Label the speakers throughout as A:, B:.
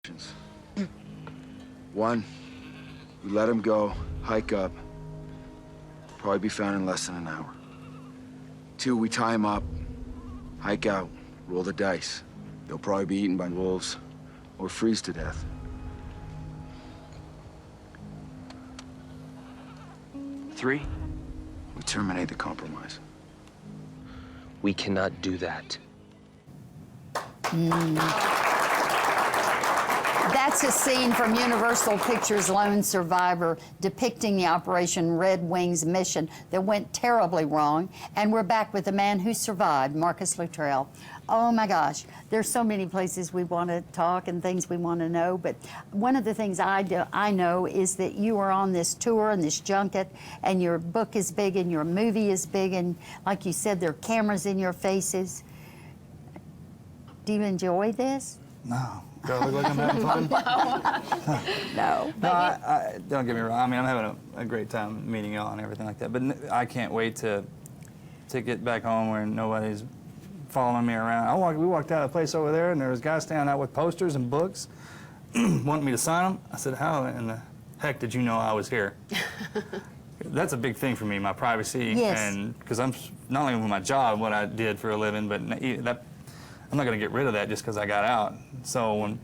A: options. One, we let him go, hike up, probably be found in less than an hour. Two, we tie him up, hike out, roll the dice. They'll probably be eaten by wolves or freeze to death. Three, we terminate the compromise.
B: We cannot do that.
C: That's a scene from Universal Pictures' Lone Survivor depicting the Operation Red Wings mission that went terribly wrong. And we're back with the man who survived, Marcus Luttrell. Oh my gosh, there's so many places we want to talk and things we want to know, but one of the things I know is that you are on this tour and this junket, and your book is big and your movie is big, and like you said, there are cameras in your faces. Do you enjoy this?
D: No. Do I look like I'm having fun?
C: No.
D: No, I don't get me wrong. I mean, I'm having a great time meeting y'all and everything like that. But I can't wait to get back home where nobody's following me around. We walked out of the place over there, and there was guys standing out with posters and books, wanting me to sign them. I said, how in the heck did you know I was here? That's a big thing for me, my privacy.
C: Yes.
D: And because I'm not only with my job, what I did for a living, but that. I'm not going to get rid of that just because I got out. So when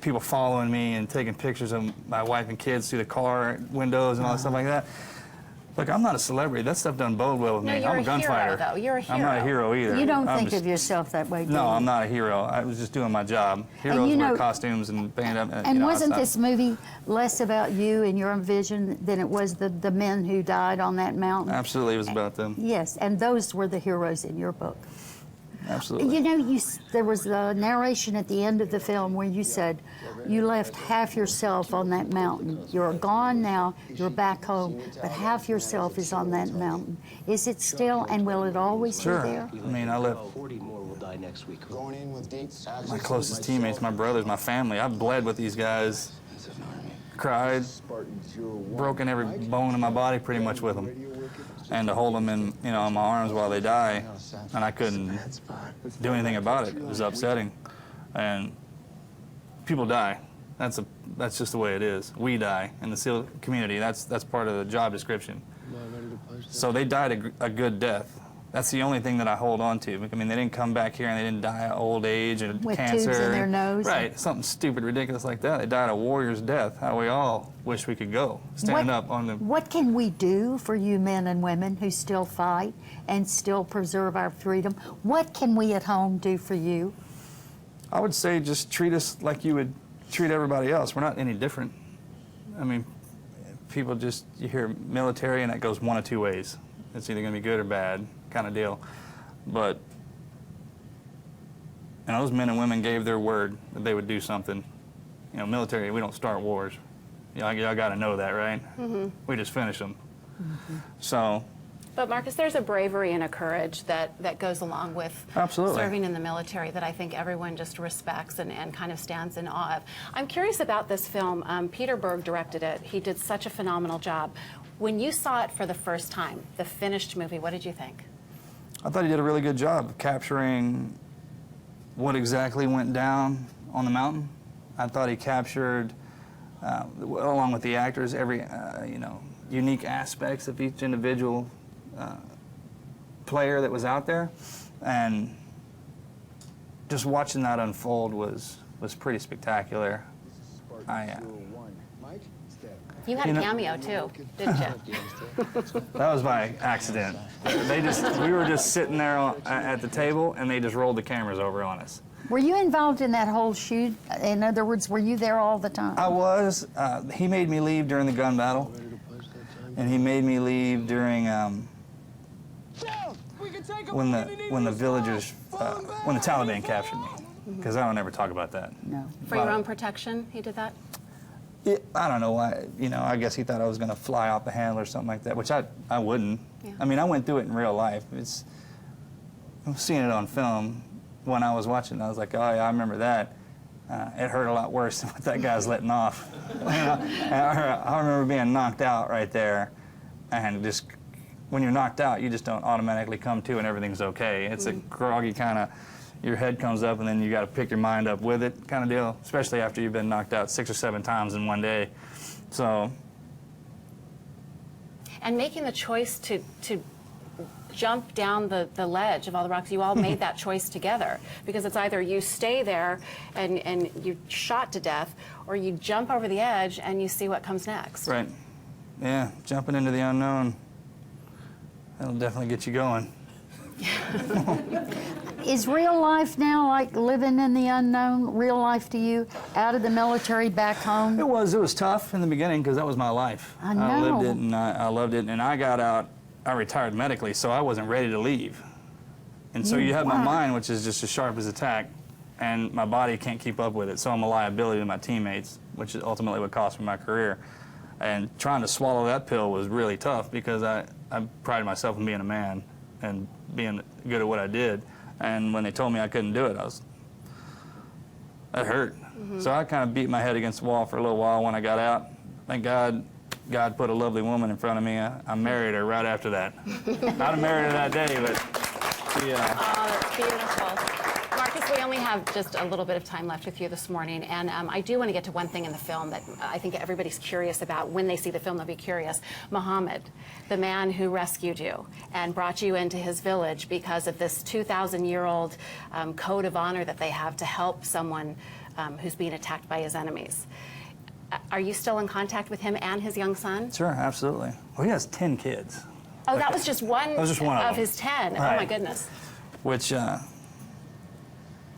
D: people following me and taking pictures of my wife and kids through the car windows and all that stuff like that, look, I'm not a celebrity. That stuff doesn't bode well with me.
E: You're
D: I'm a gunfighter.
E: Hero, though. You're a hero.
D: I'm not a hero either.
C: You don't think of yourself that way, do you?
D: No, I'm not a hero. I was just doing my job. Heroes wear costumes and band up.
C: And wasn't this movie less about you and your vision than it was the men who died on that mountain?
D: Absolutely, it was about them.
C: Yes, and those were the heroes in your book.
D: Absolutely.
C: You know, there was a narration at the end of the film where you said you left half yourself on that mountain. You're gone now, you're back home, but half yourself is on that mountain. Is it still, and will it always be there?
D: I mean, I left
B: 40 more will die next week.
D: my closest teammates, my brothers, my family. I've bled with these guys, cried, broken every bone in my body pretty much with them. And to hold them in my arms while they die, and I couldn't do anything about it. It was upsetting. And people die. That's just the way it is. We die in the SEAL community. That's part of the job description. So they died a good death. That's the only thing that I hold on to. I mean, they didn't come back here and they didn't die of old age and
C: with
D: cancer.
C: With tubes in their nose.
D: Right, something stupid, ridiculous like that. They died a warrior's death. How we all wish we could go, standing up on the...
C: What can we do for you men and women who still fight and still preserve our freedom? What can we at home do for you?
D: I would say just treat us like you would treat everybody else. We're not any different. I mean, people just, you hear military and that goes one of two ways. It's either going to be good or bad kind of deal. But those men and women gave their word that they would do something. You know, military, we don't start wars. Y'all got to know that, right? Mm-hmm. We just finish them. Mm-hmm. So.
E: But Marcus, there's a bravery and a courage that goes along with serving in the military that I think everyone just respects and kind of stands in awe of. I'm curious about this film. Peter Berg directed it. He did such a phenomenal job. When you saw it for the first time, the finished movie, what did you think?
D: I thought he did a really good job of capturing what exactly went down on the mountain. I thought he captured, along with the actors, every unique aspects of each individual player that was out there, and just watching that unfold was pretty spectacular.
E: You had a cameo too, didn't you?
D: That was by accident. We were just sitting there at the table, and they just rolled the cameras over on us.
C: Were you involved in that whole shoot? In other words, were you there all the time?
D: I was. He made me leave during the gun battle, and he made me leave during when the villagers, when the Taliban captured me, because I don't ever talk about that.
C: No.
E: For your own protection, he did that?
D: Yeah, I don't know why. I guess he thought I was going to fly off the handle or something like that, which I wouldn't. Yeah. I mean, I went through it in real life. I'm seeing it on film. When I was watching, I was like, oh yeah, I remember that. It hurt a lot worse than what that guy's letting off. I remember being knocked out right there, and just when you're knocked out, you just don't automatically come to and everything's okay. It's a groggy kind of, your head comes up and then you got to pick your mind up with it kind of deal, especially after you've been knocked out 6 or 7 times in one day. So.
E: And making the choice to jump down the ledge of all the rocks, you all made that choice together, because it's either you stay there and you're shot to death, or you jump over the edge and you see what comes next.
D: Right. Yeah, jumping into the unknown, that'll definitely get you going.
C: Is real life now like living in the unknown, real life to you, out of the military, back home?
D: It was tough in the beginning because that was my life.
C: I know.
D: I lived it and I loved it, and I got out, I retired medically, so I wasn't ready to leave. And so you have my mind, which is just as sharp as a tack, and my body can't keep up with it, so I'm a liability to my teammates, which is ultimately what cost me my career. And trying to swallow that pill was really tough because I prided myself in being a man and being good at what I did. And when they told me I couldn't do it, that hurt. So I kind of beat my head against the wall for a little while when I got out. Thank God, God put a lovely woman in front of me. I married her right after that. I'd have married her that day, but yeah.
E: Oh, that's beautiful. Marcus, we only have just a little bit of time left with you this morning, and I do want to get to one thing in the film that I think everybody's curious about. When they see the film, they'll be curious. Muhammad, the man who rescued you and brought you into his village because of this 2,000-year-old code of honor that they have to help someone who's being attacked by his enemies. Are you still in contact with him and his young son?
D: Sure, absolutely. Well, he has 10 kids.
E: Oh, that was just one,
D: that was just one of
E: his 10.
D: Right.
E: Oh, my goodness.
D: Which,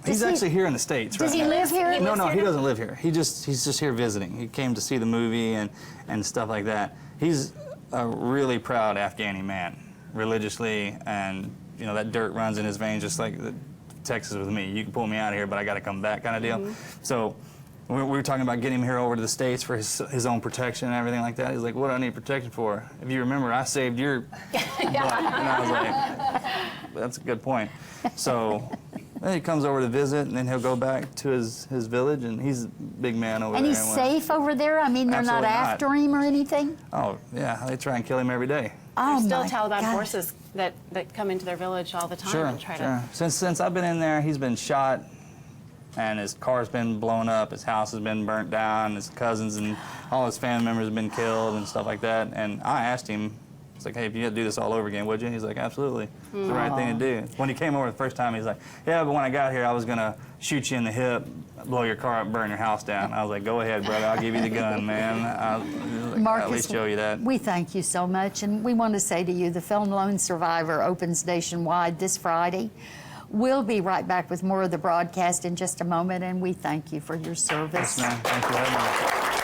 D: he's actually here in the States right
C: Does he
D: now.
C: live here?
D: No, he doesn't live here. He's just here visiting. He came to see the movie and stuff like that. He's a really proud Afghani man, religiously, and you know that dirt runs in his veins just like Texas with me. You can pull me out of here, but I got to come back kind of deal. So we were talking about getting him here over to the States for his own protection and everything like that. He's like, what do I need protection for? If you remember, I saved your butt. And I was like, that's a good point. So then he comes over to visit, and then he'll go back to his village, and he's a big man over there.
C: And he's safe over there? I mean, they're not after him or anything?
D: Oh, yeah, they try and kill him every day.
C: Oh,
E: There's still
C: my
E: Taliban
C: gosh.
E: forces that come into their village all the time
D: Sure,
E: and try
D: sure. Since I've been in there, he's been shot, and his car's been blown up, his house has been burnt down, his cousins and all his family members have been killed and stuff like that. And I asked him, it's like, hey, if you had to do this all over again, would you? He's like, absolutely. It's the right thing to do. When he came over the first time, he's like, yeah, but when I got here, I was going to shoot you in the hip, blow your car up, burn your house down. I was like, go ahead, brother, I'll give you the gun, man. I'll
C: Marcus,
D: at least show you that.
C: we thank you so much, and we want to say to you, the film Lone Survivor opens nationwide this Friday. We'll be right back with more of the broadcast in just a moment, and we thank you for your service.
D: Yes, ma'am. Thank you very much.